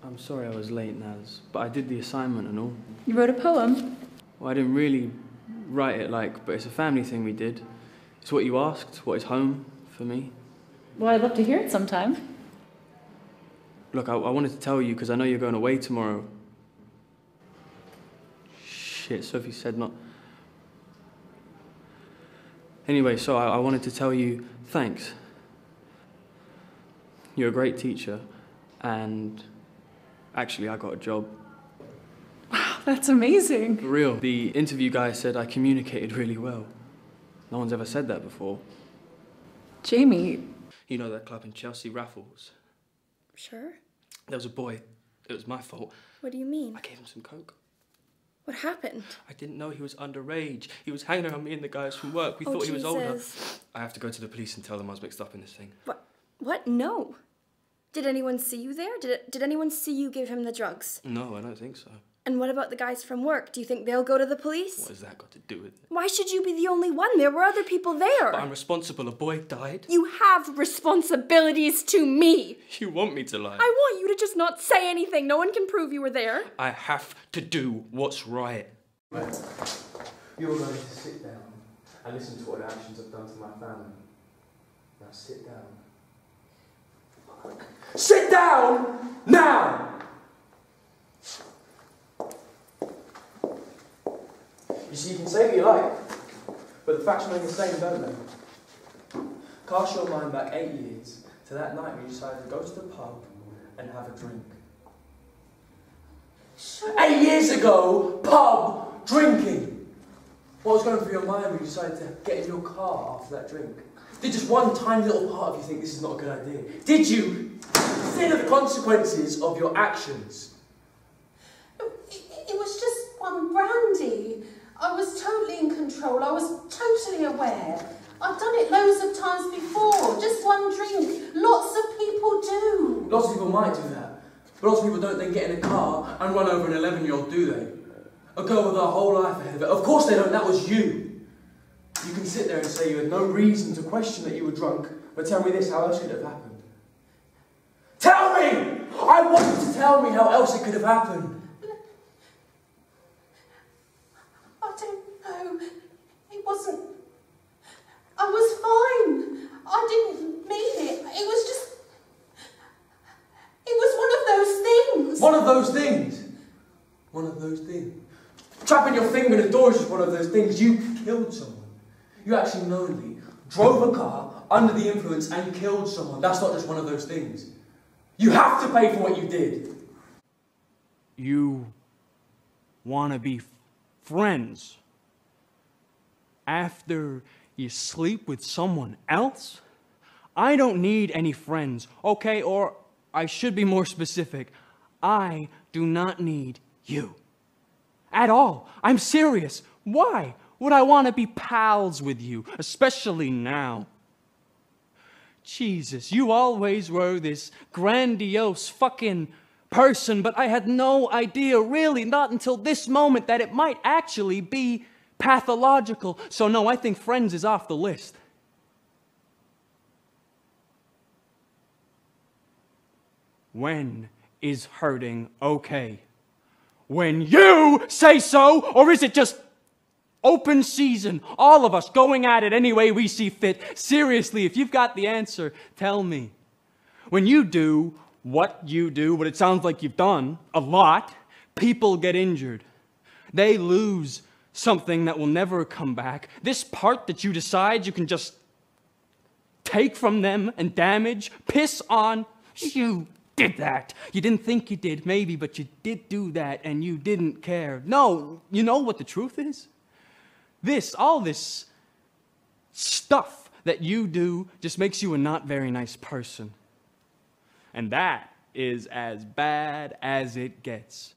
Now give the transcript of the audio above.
I'm sorry I was late, Naz, but I did the assignment and all. You wrote a poem? Well, I didn't really write it but it's a family thing we did. It's what you asked, what is home for me. Well, I'd love to hear it sometime. Look, I wanted to tell you because I know you're going away tomorrow. Shit, Sophie said not. Anyway, so I wanted to tell you thanks. You're a great teacher, and actually I got a job. Wow, that's amazing. For real. The interview guy said I communicated really well. No one's ever said that before. Jamie. You know that club in Chelsea, Raffles? Sure. There was a boy. It was my fault. What do you mean? I gave him some coke. What happened? I didn't know he was underage. He was hanging around me and the guys from work. We thought he was older. I have to go to the police and tell them I was mixed up in this thing. What? No. Did anyone see you there? Did anyone see you give him the drugs? No, I don't think so. And what about the guys from work? Do you think they'll go to the police? What has that got to do with it? Why should you be the only one? There were other people there. But I'm responsible. A boy died. You have responsibilities to me. You want me to lie? I want you to just not say anything. No one can prove you were there. I have to do what's right. You're going to sit down and listen to what actions have done to my family. Now sit down. Sit down now! You see, you can say what you like, but the facts remain the same, don't they? Cast your mind back 8 years to that night when you decided to go to the pub and have a drink. 8 years ago, pub, drinking. What was going through your mind when you decided to get in your car after that drink? Did just one tiny little part of you think this is not a good idea? Did you consider the consequences of your actions? It was just one brandy. I was totally in control. I was totally aware. I've done it loads of times before. Just one drink. Lots of people do. Lots of people might do that. But lots of people don't then get in a car and run over an 11-year-old, do they? A girl with her whole life ahead of it. Of course they don't. That was you. You can sit there and say you had no reason to question that you were drunk, but tell me this, how else could it have happened? Tell me! I want you to tell me how else it could have happened. I don't know. It wasn't... I was fine. I didn't mean it. It was just... It was one of those things. One of those things? One of those things? Trapping your finger in a door is just one of those things. You killed someone. You actually knowingly drove a car under the influence and killed someone. That's not just one of those things. You have to pay for what you did. You want to be friends after you sleep with someone else? I don't need any friends, okay? Or I should be more specific. I do not need you. At all. I'm serious. Why would I want to be pals with you, especially now? Jesus, you always were this grandiose fucking person, but I had no idea, really, not until this moment, that it might actually be pathological. So no, I think friends is off the list. When is hurting okay? When you say so, or is it just open season, all of us going at it any way we see fit? Seriously, if you've got the answer, tell me. When you do what it sounds like you've done a lot, people get injured. They lose something that will never come back. This part that you decide you can just take from them and damage, piss on, you did that. You didn't think you did, maybe, but you did do that and you didn't care. No, you know what the truth is? All this stuff that you do just makes you a not very nice person. And that is as bad as it gets.